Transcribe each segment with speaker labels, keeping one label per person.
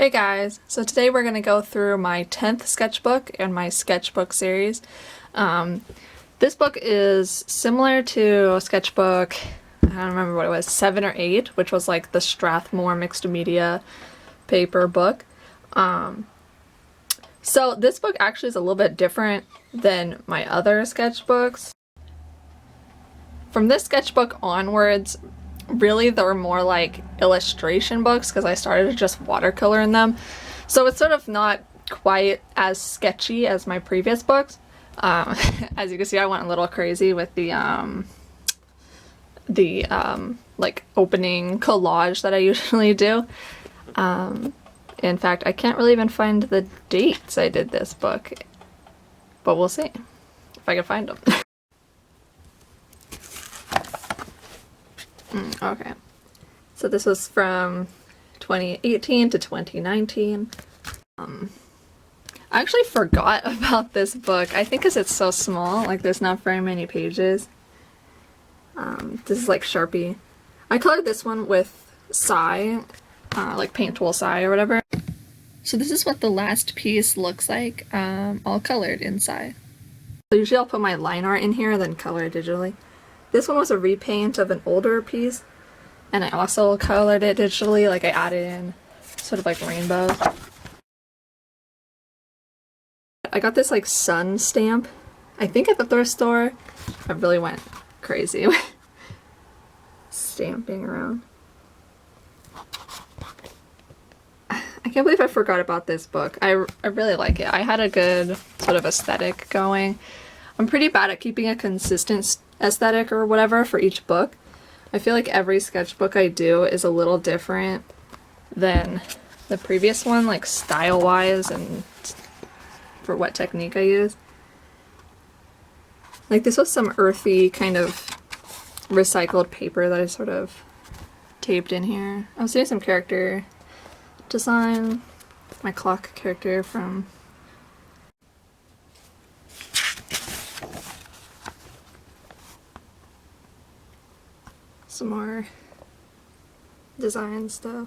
Speaker 1: Hey guys, so today we're going to go through my 10th sketchbook and my sketchbook series. This book is similar to sketchbook, I don't remember what it was, 7 or 8, which was like the Strathmore mixed media paper book. So this book actually is a little bit different than my other sketchbooks. From this sketchbook onwards, really they're more like illustration books because I started to just watercolor in them. So it's sort of not quite as sketchy as my previous books. As you can see, I went a little crazy with the like opening collage that I usually do. In fact, I can't really even find the dates I did this book, but we'll see if I can find them. Okay, so this was from 2018 to 2019. I actually forgot about this book, I think because it's so small, like there's not very many pages. This is like Sharpie. I colored this one with Sai, like paint tool Sai or whatever. So this is what the last piece looks like, all colored in Sai. So usually I'll put my line art in here, then color it digitally. This one was a repaint of an older piece, and I also colored it digitally, like I added in sort of like rainbows. I got this like sun stamp, I think at the thrift store. I really went crazy with stamping around. I can't believe I forgot about this book. I really like it. I had a good sort of aesthetic going. I'm pretty bad at keeping a consistent aesthetic or whatever for each book. I feel like every sketchbook I do is a little different than the previous one, like style-wise and for what technique I use. Like this was some earthy kind of recycled paper that I sort of taped in here. I was doing some character design. My clock character from some more design stuff.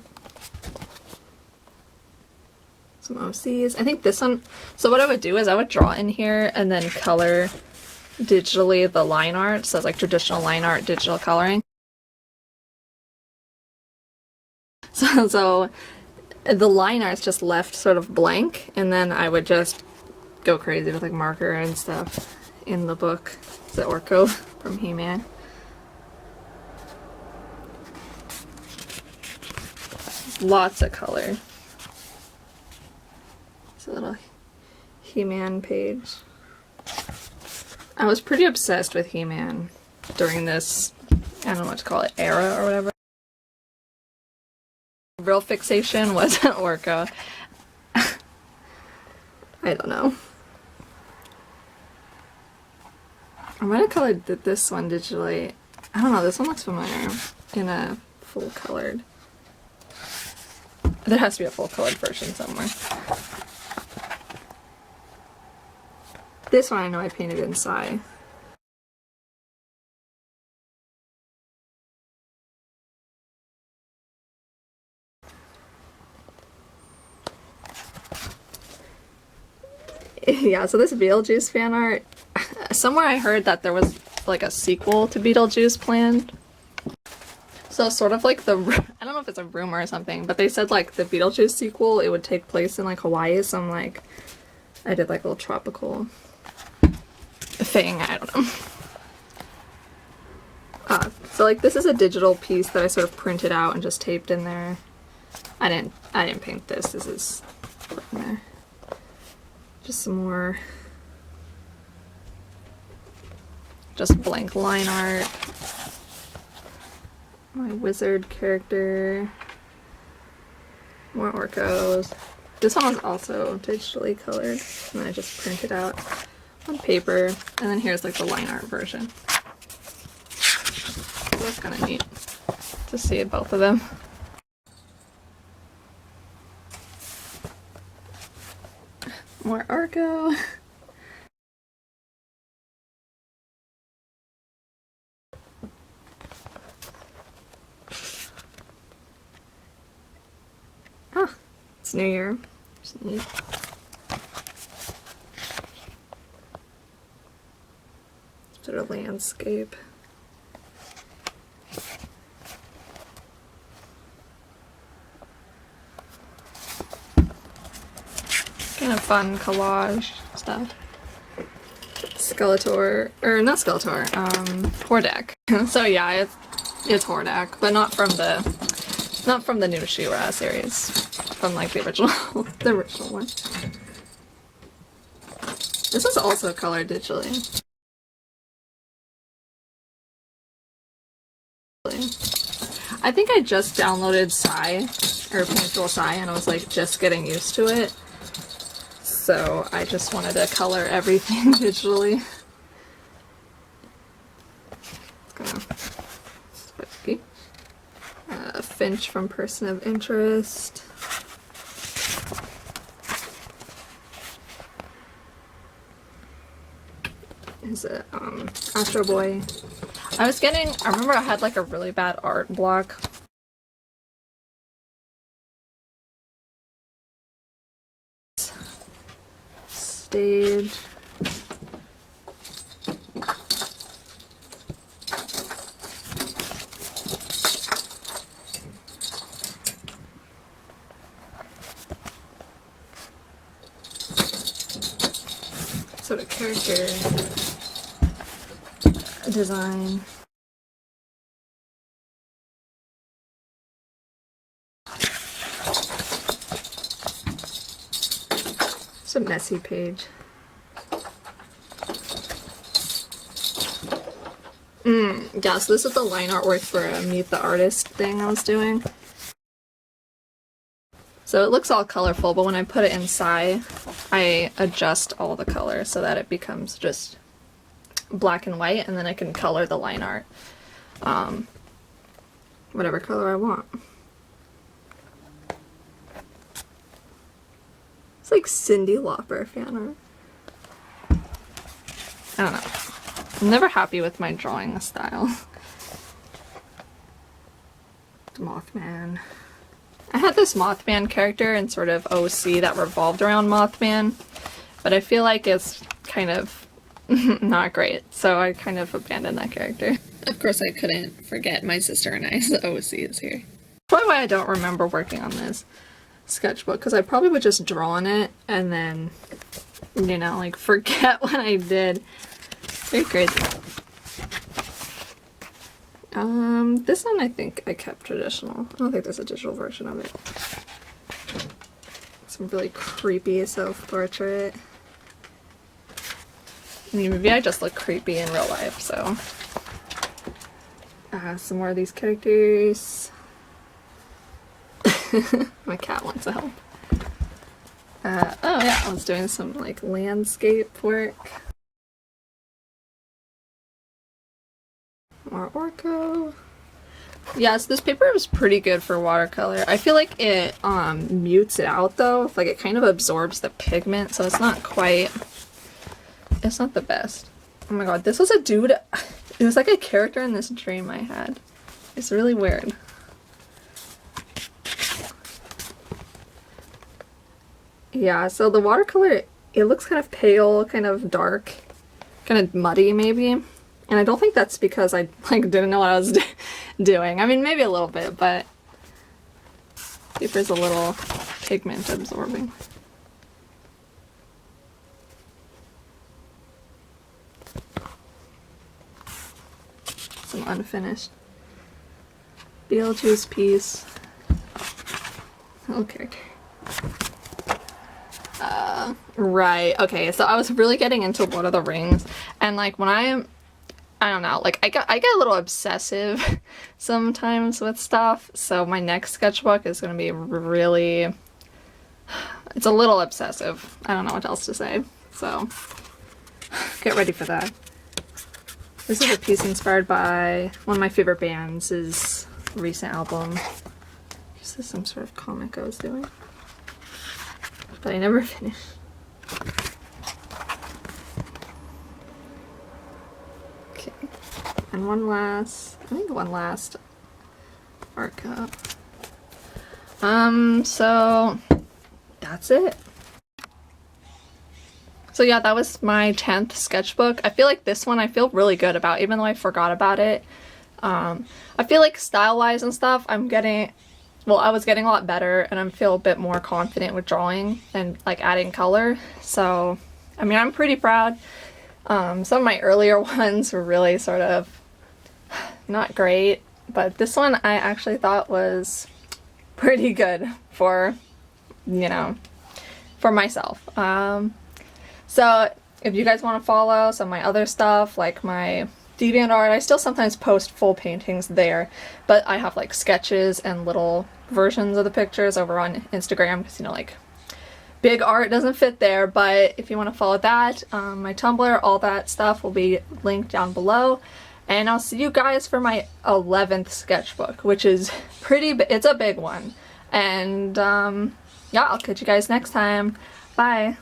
Speaker 1: Some OCs. I think this one, so what I would do is I would draw in here and then color digitally the line art. So it's like traditional line art, digital coloring. So the line art's just left sort of blank, and then I would just go crazy with like marker and stuff in the book. It's the Orko from He-Man. Lots of color. It's a little He-Man page. I was pretty obsessed with He-Man during this, I don't know what to call it, era or whatever. Real fixation was Orko. I don't know. I might have colored this one digitally. I don't know, this one looks familiar in a full colored. There has to be a full colored version somewhere. This one I know I painted in Sai. Yeah, so this Beetlejuice fan art, somewhere I heard that there was like a sequel to Beetlejuice planned. So sort of like the, I don't know if it's a rumor or something, but they said like the Beetlejuice sequel, it would take place in like Hawaii, so I'm like, I did like a little tropical thing, I don't know. So like this is a digital piece that I sort of printed out and just taped in there. I didn't paint this, this is in there. Just some more just blank line art. My wizard character. More Orcos. This one was also digitally colored, and I just printed out on paper. And then here's like the line art version. So that's kind of neat to see both of them. More Orko. It's New Year. It's neat. Sort of landscape. Kind of fun collage stuff. Skeletor, or not Skeletor, Hordak. So yeah, it's Hordak, but not from the new She-Ra series, from like the original, the original one. This is also colored digitally. I think I just downloaded Psy, or Painful Psy, and I was like just getting used to it. So I just wanted to color everything digitally. Finch from Person of Interest. Is it Astro Boy? I remember I had like a really bad art block. Stage. Sort of character design. It's a messy page. Yeah, so this is the line artwork for a Meet the Artist thing I was doing. So it looks all colorful, but when I put it inside, I adjust all the color so that it becomes just black and white, and then I can color the line art whatever color I want. It's like Cyndi Lauper fan art. I don't know. I'm never happy with my drawing style. Mothman. I had this Mothman character in sort of OC that revolved around Mothman, but I feel like it's kind of not great, so I kind of abandoned that character. Of course, I couldn't forget My Sister and I's OC is here. Probably why I don't remember working on this sketchbook, because I probably would just draw on it and then, you know, like forget what I did. Very crazy. This one I think I kept traditional. I don't think there's a digital version of it. Some really creepy self-portrait. I mean, maybe I just look creepy in real life, so. Some more of these characters. My cat wants to help. Oh yeah, I was doing some like landscape work. More Orco. Yeah, so this paper was pretty good for watercolor. I feel like it mutes it out though. Like it kind of absorbs the pigment, so it's not quite, it's not the best. Oh my god, this was a dude, it was like a character in this dream I had. It's really weird. Yeah, so the watercolor, it looks kind of pale, kind of dark, kind of muddy maybe. And I don't think that's because I like didn't know what I was doing. I mean, maybe a little bit, but paper's a little pigment absorbing. Some unfinished Beetlejuice piece. Okay. Right. Okay. So I was really getting into Lord of the Rings, and like when I don't know, like I get a little obsessive sometimes with stuff. So my next sketchbook is gonna be really, it's a little obsessive. I don't know what else to say. So get ready for that. This is a piece inspired by one of my favorite bands' recent album. This is some sort of comic I was doing, but I never finished. Okay, and one last art cup. So that's it. So yeah, that was my 10th sketchbook. I feel like this one I feel really good about, even though I forgot about it. I feel like style-wise and stuff, I was getting a lot better, and I feel a bit more confident with drawing and like adding color. So, I mean, I'm pretty proud. Some of my earlier ones were really sort of not great, but this one I actually thought was pretty good for, you know, for myself. So if you guys want to follow some of my other stuff, like my Deviantart, I still sometimes post full paintings there, but I have like sketches and little versions of the pictures over on Instagram because, you know, like big art doesn't fit there. But if you want to follow that, my Tumblr, all that stuff will be linked down below. And I'll see you guys for my 11th sketchbook, which is it's a big one. And yeah, I'll catch you guys next time. Bye.